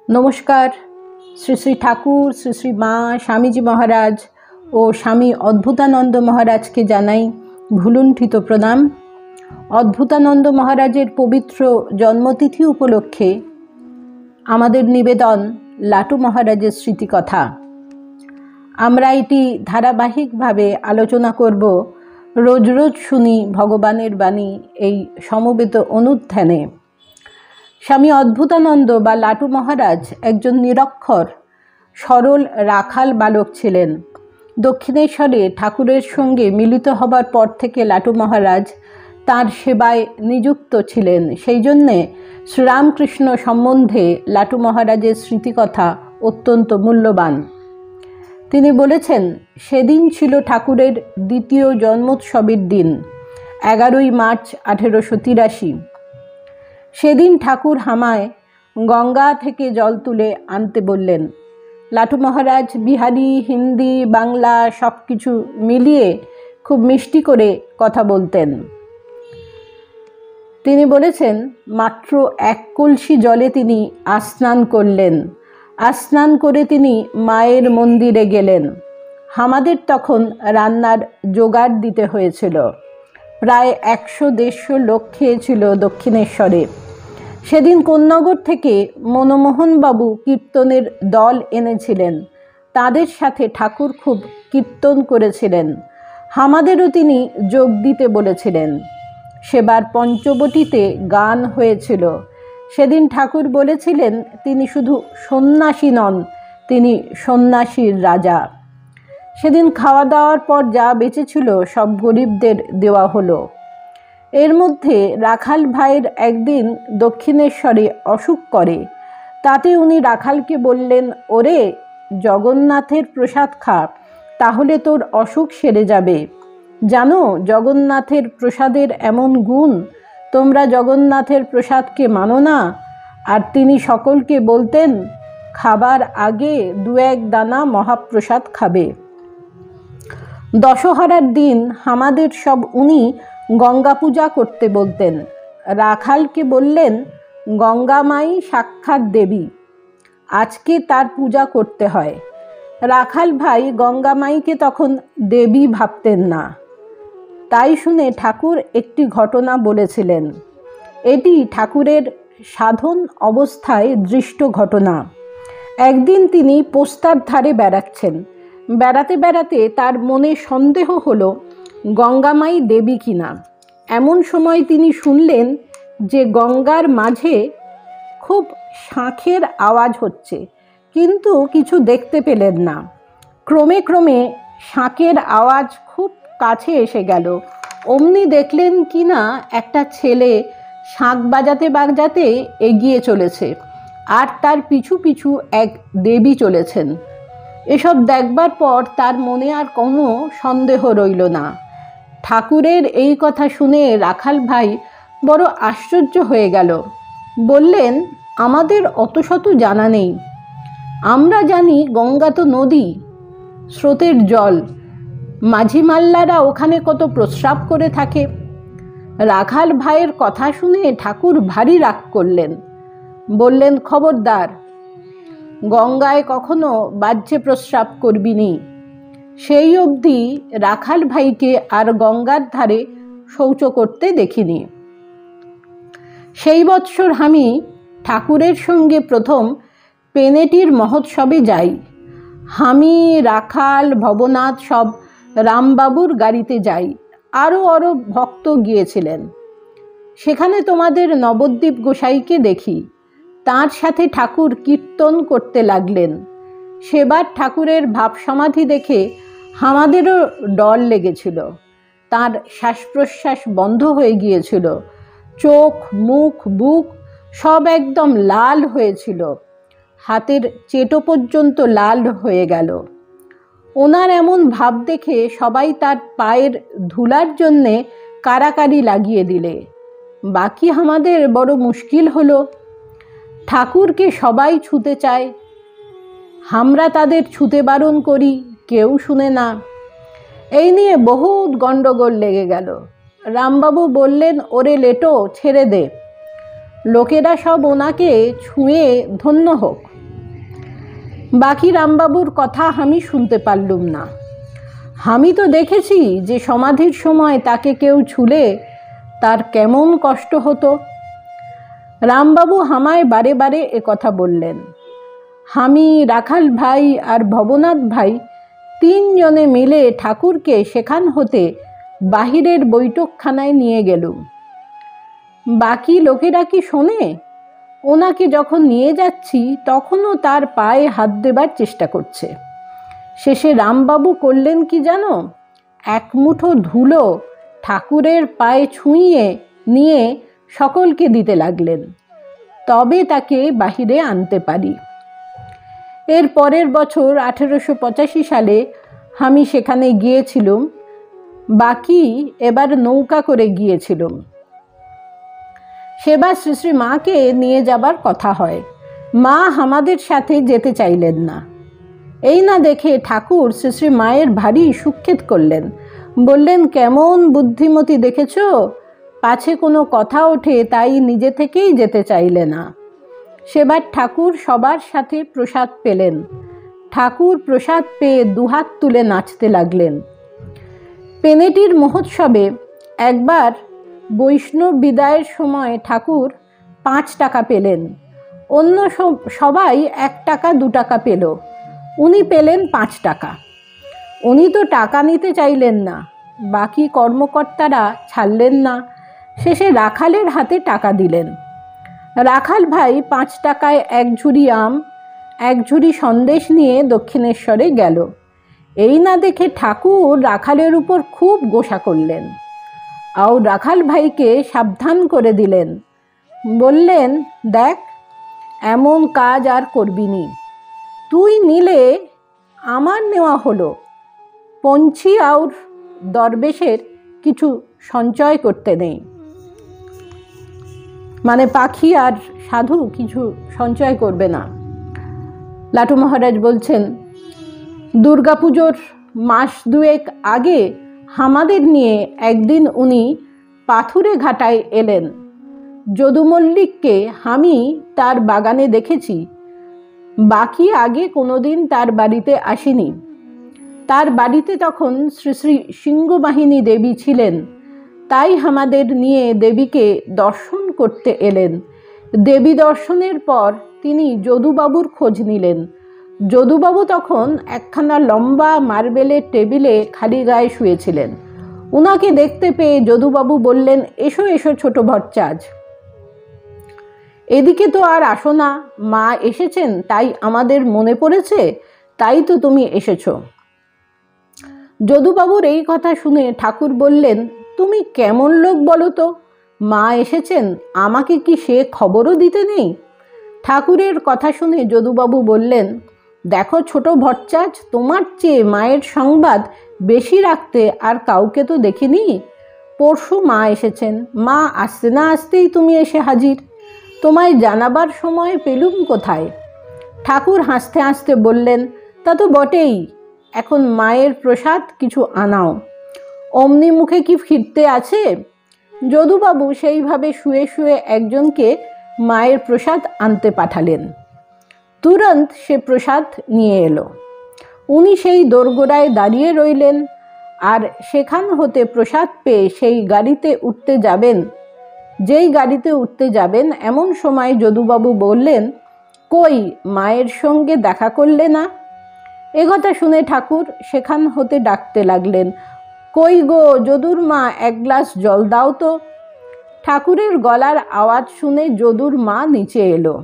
নমস্কার। শ্রী শ্রী ঠাকুর, শ্রী শ্রী মা স্বামীজি মহারাজ ও স্বামী অদ্ভুতানন্দ মহারাজকে জানাই ভুলুণ্ঠিত প্রণাম। অদ্ভুতানন্দ মহারাজের পবিত্র জন্মতিথি উপলক্ষে আমাদের নিবেদন লাটু মহারাজের স্মৃতিকথা। আমরা এটি ধারাবাহিকভাবে আলোচনা করব। রোজ রোজ শুনি ভগবানের বাণী এই সমবেত অনুধ্যানে। স্বামী অদ্ভুতানন্দ বা লাটু মহারাজ একজন নিরক্ষর সরল রাখাল বালক ছিলেন। দক্ষিণেশ্বরে ঠাকুরের সঙ্গে মিলিত হবার পর থেকে লাটু মহারাজ তাঁর সেবায় নিযুক্ত ছিলেন। সেই জন্যে শ্রীরামকৃষ্ণ সম্বন্ধে লাটু মহারাজের স্মৃতিকথা অত্যন্ত মূল্যবান। তিনি বলেছেন, সেদিন ছিল ঠাকুরের দ্বিতীয় জন্মোৎসবের দিন, 11ই মার্চ 1883। সেদিন ঠাকুর হামায় গঙ্গা থেকে জল তুলে আনতে বললেন। লাটু মহারাজ বিহারি, হিন্দি, বাংলা সব কিছু মিলিয়ে খুব মিষ্টি করে কথা বলতেন। তিনি বলেছেন, মাত্র 1 কলসি জলে তিনি আস্নান করলেন। আস্নান করে তিনি মায়ের মন্দিরে গেলেন। আমাদের তখন রান্নার জোগাড় দিতে হয়েছিল। প্রায় 100-150 লোক খেয়েছিল দক্ষিণেশ্বরে। সেদিন কোন্নগর থেকে মনমোহনবাবু কীর্তনের দল এনেছিলেন। তাদের সাথে ঠাকুর খুব কীর্তন করেছিলেন। আমাদেরও তিনি যোগ দিতে বলেছিলেন। সেবার পঞ্চবটিতে গান হয়েছিল। সেদিন ঠাকুর বলেছিলেন, তিনি শুধু সন্ন্যাসী নন, তিনি সন্ন্যাসীর রাজা। সেদিন খাওয়া দাওয়ার পর যা বেঁচেছিল সব গরিবদের দেওয়া হলো। এর মধ্যে রাখাল ভাইয়ের একদিন দক্ষিণেশ্বরে অসুখ করে। তাতে উনি রাখালকে বললেন, ওরে, জগন্নাথের প্রসাদ খা, তাহলে তোর অসুখ সেরে যাবে। জানো, জগন্নাথের প্রসাদের এমন গুণ, তোমরা জগন্নাথের প্রসাদকে মানো না। আর তিনি সকলকে বলতেন, খাবার আগে 2-1 দানা মহাপ্রসাদ খাবে। দশহরার দিন আমাদের সব উনি গঙ্গা পূজা করতে বলতেন। রাখালকে বললেন, গঙ্গা মাই সাক্ষাৎ দেবী, আজকে তার পূজা করতে হয়। রাখাল ভাই গঙ্গা মাইকে তখন দেবী ভাবতেন না। তাই শুনে ঠাকুর একটি ঘটনা বলেছিলেন। এটি ঠাকুরের সাধন অবস্থায় দৃষ্ট ঘটনা। একদিন তিনি পোস্তার ধারে বেড়াচ্ছেন। বেড়াতে বেড়াতে তার মনে সন্দেহ হলো গঙ্গামাই দেবী কিনা। এমন সময় তিনি শুনলেন যে গঙ্গার মাঝে খুব শাঁখের আওয়াজ হচ্ছে, কিন্তু কিছু দেখতে পেলেন না। ক্রমে ক্রমে শাঁখের আওয়াজ খুব কাছে এসে গেল। অমনি দেখলেন কিনা একটা ছেলে শাঁখ বাজাতে বাজাতে এগিয়ে চলেছে, আর তার পিছু পিছু এক দেবী চলেছেন। এসব দেখবার পর তার মনে আর কোনো সন্দেহ রইল না। ঠাকুরের এই কথা শুনে রাখাল ভাই বড় আশ্চর্য হয়ে গেল। বললেন, আমাদের অত শত জানা নেই। আমরা জানি গঙ্গা তো নদী, স্রোতের জল। মাঝি মাল্লারা ওখানে কত প্রস্রাব করে থাকে। রাখাল ভাইয়ের কথা শুনে ঠাকুর ভারী রাগ করলেন। বললেন, খবরদার, গঙ্গায় কখনো বাহ্যে প্রস্রাব করবিনি। সেই অবধি রাখাল ভাইকে আর গঙ্গার ধারে শৌচ করতে দেখিনি। সেই বৎসর আমি ঠাকুরের সঙ্গে প্রথম পেনেটির মহোৎসবে যাই। আমি, রাখাল, ভবনাথ সব রামবাবুর গাড়িতে যাই। আরও ভক্ত গিয়েছিলেন। সেখানে তোমাদের নবদ্বীপ গোসাইকে দেখি। তার সাথে ঠাকুর কীর্তন করতে লাগলেন। সেবার ঠাকুরের ভাব সমাধি দেখে আমাদেরও ডর লেগেছিল। তার শ্বাস প্রশ্বাস বন্ধ হয়ে গিয়েছিল। চোখ, মুখ, বুক সব একদম লাল হয়েছিল। হাতের চেটো পর্যন্ত লাল হয়ে গেল। ওনার এমন ভাব দেখে সবাই তার পায়ের ধুলার জন্যে কারাকারি লাগিয়ে দিলে। বাকি আমাদের বড় মুশকিল হলো। ঠাকুরকে সবাই ছুঁতে চায়, আমরা তাদের ছুঁতে বারণ করি, কেউ শুনে না। এই নিয়ে বহুত গণ্ডগোল লেগে গেল। রামবাবু বললেন, ওরে লেটো, ছেড়ে দে। লোকেরা সব ওনাকে ছুঁয়ে ধন্য হোক। বাকি রামবাবুর কথা আমি শুনতে পারলুম না। আমি তো দেখেছি যে সমাধির সময় তাকে কেউ ছুলে তার কেমন কষ্ট হতো। রামবাবু আমায় বারে বারে এ কথা বললেন। আমি, রাখাল ভাই আর ভবনাথ ভাই তিনজনে মিলে ঠাকুরকে সেখান হতে বাহিরের বৈঠকখানায় নিয়ে গেলুম। বাকি লোকেরা কি শোনে? ওনাকে যখন নিয়ে যাচ্ছি তখনও তার পায়ে হাত দেবার চেষ্টা করছে। শেষে রামবাবু করলেন কি জানো? এক মুঠো ধুলো ঠাকুরের পায়ে ছুঁয়ে নিয়ে সকলকে দিতে লাগলেন, তবে তাকে বাহিরে আনতে পারি। এর পরের বছর 1885 সালে আমি সেখানে গিয়েছিলাম। বাকি এবার নৌকা করে গিয়েছিলাম। সেবার শ্রী শ্রী মাকে নিয়ে যাবার কথা হয়। মা আমাদের সাথে যেতে চাইলেন না। এই না দেখে ঠাকুর শ্রী শ্রী মায়ের ভারী সুক্ষেপ করলেন। বললেন, কেমন বুদ্ধিমতী দেখেছ, পাছে কোনো কথা ওঠে তাই নিজে থেকেই যেতে চাইলে না। সেবার ঠাকুর সবার সাথে প্রসাদ পেলেন। ঠাকুর প্রসাদ পেয়ে দুহাত তুলে নাচতে লাগলেন। পেনেটির মহোৎসবে একবার বৈষ্ণব বিদায়ের সময় ঠাকুর 5 টাকা পেলেন। অন্য সবাই 1 টাকা 2 টাকা পেল, উনি পেলেন 5 টাকা। উনি তো টাকা নিতে চাইলেন না, বাকি কর্মকর্তারা ছাড়লেন না। শেষে রাখালের হাতে টাকা দিলেন। রাখাল ভাই 5 টাকায় 1 ঝুড়ি আম, 1 ঝুড়ি সন্দেশ নিয়ে দক্ষিণেশ্বরে গেল। এই না দেখে ঠাকুর রাখালের উপর খুব গোসা করলেন। আর রাখাল ভাইকে সাবধান করে দিলেন। বললেন, দেখ, এমন কাজ আর করবি নি। তুই নিলে আমার নেওয়া হলো। পঞ্ছি আর দরবেশের কিছু সঞ্চয় করতে নেই। মানে পাখি আর সাধু কিছু সঞ্চয় করবে না। লাটু মহারাজ বলছেন, দুর্গাপুজোর মাস 2 আগে আমাদের নিয়ে একদিন উনি পাথুরে ঘাটায় এলেন। যদু মল্লিককে আমি তার বাগানে দেখেছি, বাকি আগে কোনোদিন তার বাড়িতে আসিনি। তার বাড়িতে তখন শ্রী শ্রী সিংহবাহিনী দেবী ছিলেন, তাই আমাদের নিয়ে দেবীকে দর্শন করতে এলেন। দেবী দর্শনের পর তিনি যদুবাবুর খোঁজ নিলেন। যদুবাবু তখন একখানা লম্বা মার্বেলের টেবিলে খালি গায়ে শুয়েছিলেন। উনাকে দেখতে পেয়ে যদুবাবু বললেন, এসো এসো ছোট ভট্টাচ, এদিকে তো আর আসো না। মা এসেছেন তাই আমাদের মনে পড়েছে, তাই তো তুমি এসেছ। যদুবাবুর এই কথা শুনে ঠাকুর বললেন, তুমি কেমন লোক বলো তো? মা এসেছেন, আমাকে কি সে খবরও দিতে নেই? ঠাকুরের কথা শুনে যদুবাবু বললেন, দেখো ছোট ভট্টাচ, তোমার চেয়ে মায়ের সংবাদ বেশি রাখতে আর কাউকে তো দেখিনি। পরশু মা এসেছেন, মা আসতে না আসতেই তুমি এসে হাজির। তোমায় জানাবার সময় পেলুম কোথায়? ঠাকুর হাসতে হাসতে বললেন, তা তো বটেই, এখন মায়ের প্রসাদ কিছু আনাও। অমনি মুখে কি ফিরতে আছে? যদুবাবু সেইভাবে শুয়ে শুয়ে একজনকে মায়ের প্রসাদ আনতে পাঠালেন। তুরন্ত সে প্রসাদ নিয়ে এলো। উনি সেই দোরগোড়ায় দাঁড়িয়ে রইলেন আর সেখান হতে প্রসাদ পেয়ে সেই গাড়িতে উঠতে যাবেন। যেই গাড়িতে উঠতে যাবেন এমন সময় যদুবাবু বললেন, কই, মায়ের সঙ্গে দেখা করলে না? একথা শুনে ঠাকুর সেখান হতে ডাকতে লাগলেন, কই গো যদুর মা, 1 গ্লাস জল দাও তো। ঠাকুরের গলার আওয়াজ শুনে যদুর মা নিচে এলো।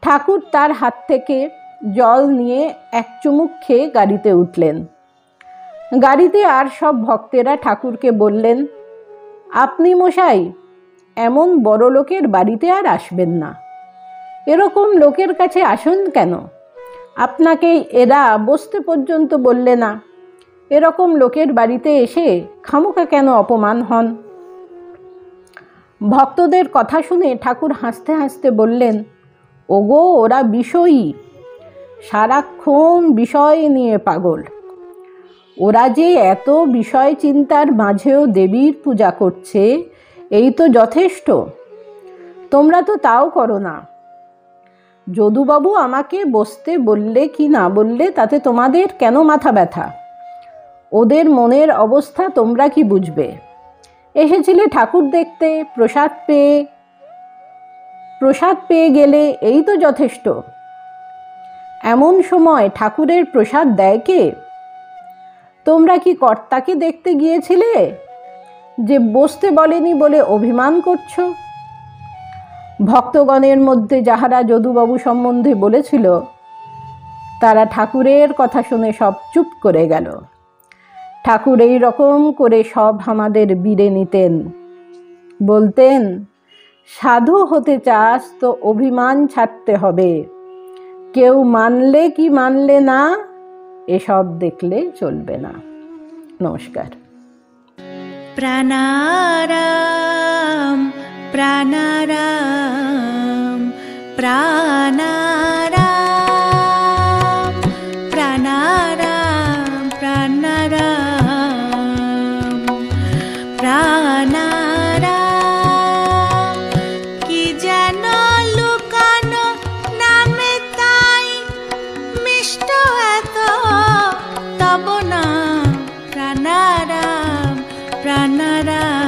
ঠাকুর তার হাত থেকে জল নিয়ে 1 চুমুক খেয়ে গাড়িতে উঠলেন। গাড়িতে আর সব ভক্তেরা ঠাকুরকে বললেন, আপনি মশাই এমন বড় লোকের বাড়িতে আর আসবেন না। এরকম লোকের কাছে আসুন কেন? আপনাকে এরা বসতে পর্যন্ত বললে না। এরকম লোকের বাড়িতে এসে খামোখা কেন অপমান হন? ভক্তদের কথা শুনে ঠাকুর হাসতে হাসতে বললেন, ওগো, ওরা বিষয়ী, সারাক্ষণ বিষয় নিয়ে পাগল। ওরা যে এত বিষয় চিন্তার মাঝেও দেবীর পূজা করছে, এই তো যথেষ্ট। তোমরা তো তাও করো না। যদুবাবু আমাকে বসতে বললে কি না বললে তাতে তোমাদের কেন মাথা ব্যথা? ওদের মনের অবস্থা তোমরা কি বুঝবে? এসেছিলে ঠাকুর দেখতে, প্রসাদ পেয়ে গেলে, এই তো যথেষ্ট। এমন সময় ঠাকুরের প্রসাদ দেয় কে? তোমরা কি কর্তাকে দেখতে গিয়েছিলে যে বসতে বলেনি বলে অভিমান করছো? ভক্তগণের মধ্যে যাহারা যদুবাবু সম্বন্ধে বলেছিল তারা ঠাকুরের কথা শুনে সব চুপ করে গেল। ঠাকুর এই রকম করে সব আমাদের বিড়ে নিতেন, বলতেন, সাধু হতে চাস তো অভিমান ছাড়তে হবে, কেউ মানলে কি মানলে না এসব দেখলে চলবে না। নমস্কার। প্রাণারাম প্রাণারাম প্রাণারাম প্রাণারাম প্রাণারাম প্রাণারাম। কি যেন লুকানো নামে তাই মিষ্ট এত তব নাম প্রাণারাম প্রাণারাম।